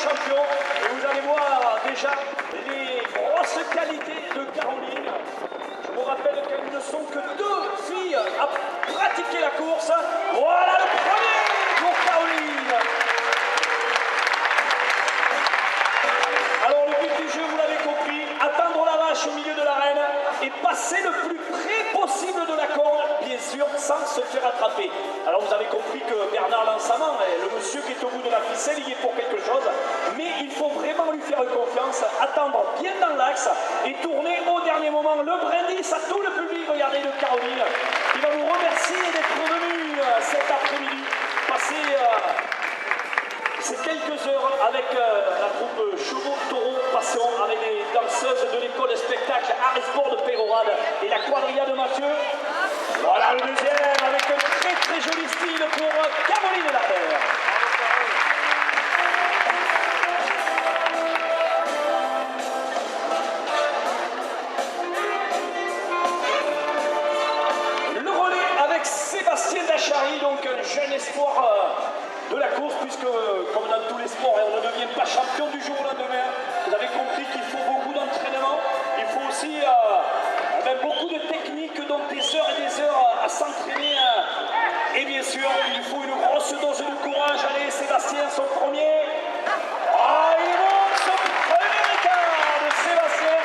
champion. Et vous allez voir déjà les grosses qualités de Caroline. Je vous rappelle qu'elles ne sont que deux filles à pratiquer la course. Voilà le premier pour Caroline. Alors le but du jeu, vous l'avez compris, attendre la vache au milieu de l'arène et passer le plus près possible de la corde, bien sûr, sans se faire attraper. Alors vous avez compris que Bernard Lançamant, le monsieur qui est au bout de la ficelle, il est pour quelque chose, mais il faut vraiment lui faire confiance, attendre bien dans l'axe et tourner au dernier moment. Le brindis à tout le public, regardez, de Caroline, qui va vous remercier d'être venu cet après-midi, passer ces quelques heures avec la troupe Chevaux Taureau Passion, avec les danseuses de l'école spectacle Arts de Pérorade et la quadrilla de Mathieu. Voilà le deuxième avec un très très joli style pour Caroline Larbert. Le relais avec Sébastien Dachary, donc un jeune espoir de la course, puisque comme dans tous les sports, on ne devient pas champion du jour au lendemain. Vous avez compris qu'il faut beaucoup d'entraînement, il faut aussi beaucoup de techniques, donc des heures et des heures à s'entraîner. Et bien sûr, il faut une grosse dose de courage. Allez, Sébastien, son premier. Ah, il est bon, son premier écart de Sébastien.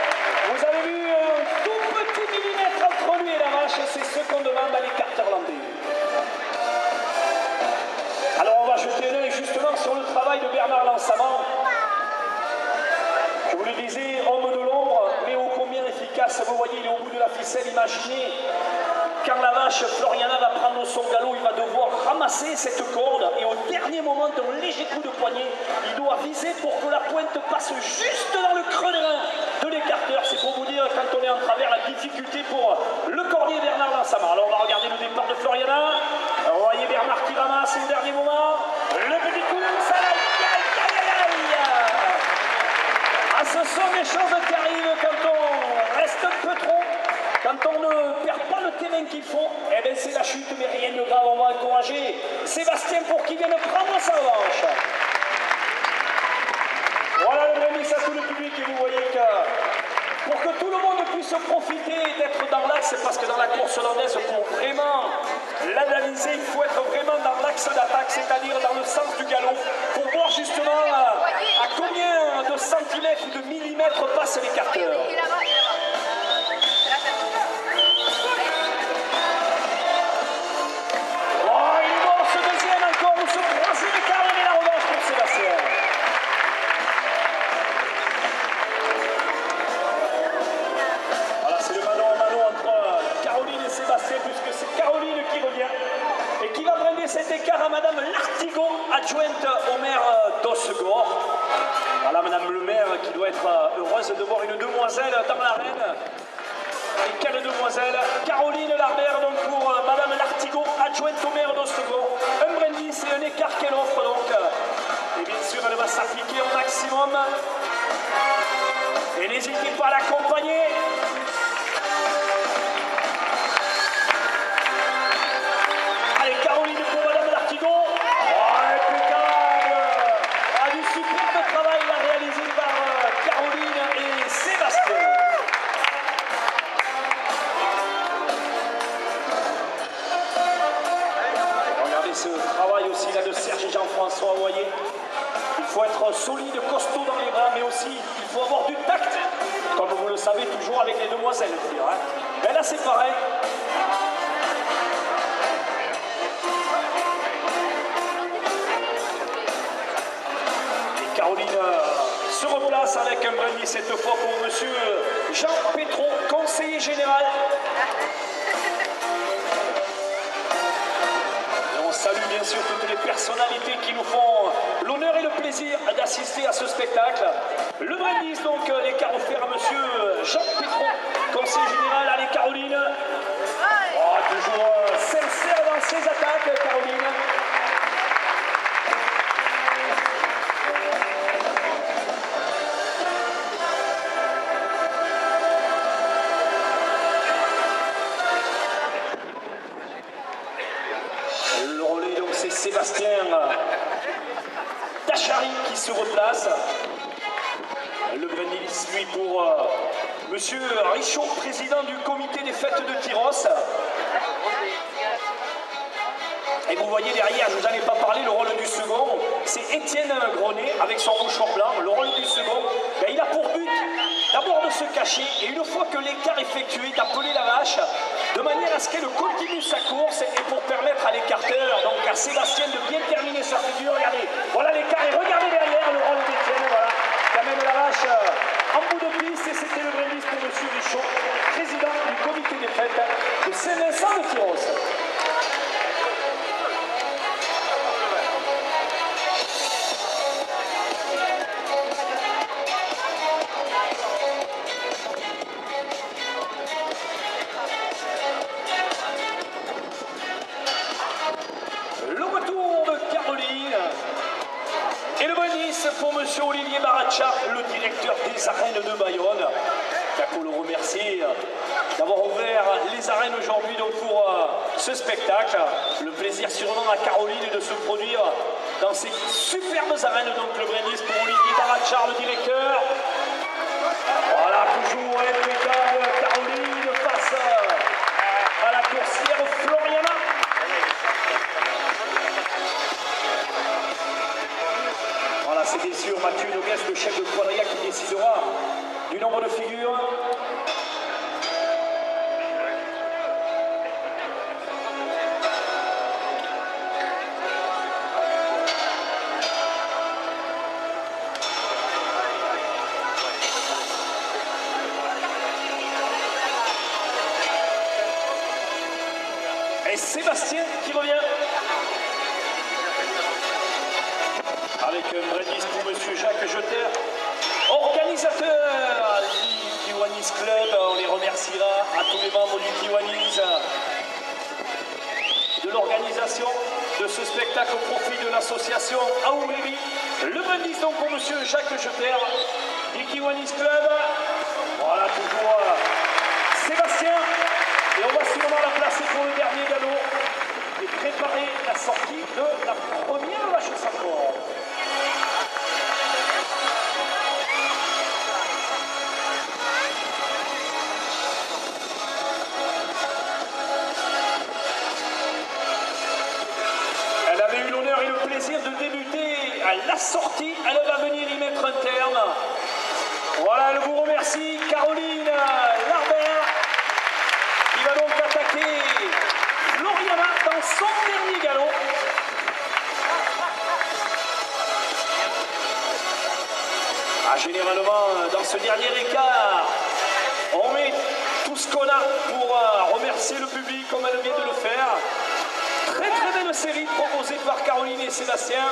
Vous avez vu un tout petit millimètre entre lui et la vache, c'est ce qu'on demande à l'écart irlandais. Alors on va jeter l'œil justement sur le travail de Bernard Lançamant. Je vous le disais, homme de l'ombre, mais ô combien efficace. Vous voyez, il est au bout de la ficelle. Imaginez, quand la vache Floriana va prendre son galop, il va devoir ramasser cette corde et au dernier moment d'un léger coup de poignet, il doit viser pour que la pointe passe juste dans le creux des reins de l'écarteur. C'est pour vous dire, quand on est en travers, la difficulté pour le cordier Bernard Lançamant. Alors on va regarder le départ de Floriana. Vous voyez Bernard qui ramasse au dernier moment. Le petit coup, ça ah, ce sont des choses qui arrivent quand on reste un peu trop, quand on ne perd pas le terrain qu'il faut. Eh bien c'est la chute, mais rien de grave, on va encourager Sébastien pour qu'il vienne prendre sa revanche. Voilà le brindis à tout le public et vous voyez que pour que tout le monde puisse profiter d'être dans l'axe, parce que dans la course hollandaise, pour vraiment l'analyser, il faut être vraiment dans l'axe d'attaque, c'est-à-dire dans le sens du galop, pour voir justement à combien de centimètres ou de millimètres passe l'écarteur. Oh, il est bon ce deuxième encore, ou ce troisième écart, et la revanche pour Sébastien. Voilà, c'est le mano à mano entre Caroline et Sébastien, puisque c'est Caroline qui revient et qui va brinder cet écart à Madame Lartigot, adjointe au maire d'Ossegor. Voilà Madame le maire qui doit être heureuse de voir une demoiselle dans l'arène. Et quelle demoiselle? Caroline Larbert, donc pour Madame Lartigot, adjointe au maire d'Ossegor. Un brindis et un écart qu'elle offre donc. Et bien sûr, elle va s'appliquer au maximum. Et n'hésitez pas à l'accompagner. Allez, Caroline pour Madame Lartigot. Oh, impeccable. Ah, du superbe travail réalisé par Caroline et Sébastien. Regardez ce travail aussi là de Serge et Jean-François, vous voyez. Il faut être solide, costaud dans les bras, mais aussi il faut avoir du tact, comme vous le savez toujours avec les demoiselles. Hein. Mais là c'est pareil. Et Caroline se replace avec un brindis cette fois pour monsieur Jean Pétron, conseiller général. On salue bien sûr toutes les personnalités qui nous font l'honneur et le plaisir d'assister à ce spectacle. Le brindis, donc l'écart offert à monsieur Jean Pétron, conseiller général. Allez Caroline. Oh, toujours sincère dans ses attaques, Caroline. Sébastien Yachari qui se replace. Le Brindis, lui, pour Monsieur Richaud, président du comité des fêtes de Tyros. Et vous voyez derrière, je ne vous en ai pas parlé, le rôle du second, c'est Étienne Grenet avec son mouchoir blanc. Le rôle du second, ben, il a pour but d'abord de se cacher et une fois que l'écart est effectué, d'appeler la vache de manière à ce qu'elle continue sa course et pour permettre à l'écarteur, donc à Sébastien, de bien terminer sa figure. Regardez, voilà l'écart et regardez derrière le rôle d'Étienne, voilà, qui amène la vache en bout de piste et c'était le Brindis pour M. Richaud, président du comité des fêtes de Saint-Vincent de Tyros. Pour M. Olivier Baracha, le directeur des arènes de Bayonne. Il faut le remercier d'avoir ouvert les arènes aujourd'hui pour ce spectacle. Le plaisir sûrement à Caroline de se produire dans ces superbes arènes. Donc le Brindis pour Olivier Baracha, le directeur. Voilà, toujours impeccable Caroline face à la coursière Floriana. C'est bien sûr Mathieu Noguès, le chef de quadrilla, qui décidera du nombre de figures. Et Sébastien qui revient. Avec un Brindis pour M. Jacques Jeter, organisateur du Kiwanis Club. On les remerciera à tous les membres du Kiwanis de l'organisation de ce spectacle au profit de l'association Aourébi. Le Brindis donc pour M. Jacques Jeter du Kiwanis Club. Voilà toujours Sébastien. Et on va sûrement la placer pour le dernier galop et préparer la sortie de la première vache Safford. De débuter à la sortie, elle va venir y mettre un terme. Voilà, elle vous remercie, Caroline Larbert, qui va donc attaquer Floriana dans son dernier galop. Généralement, dans ce dernier écart, on met tout ce qu'on a pour remercier le public comme elle vient de le faire. Très très belle série proposée par Caroline et Sébastien.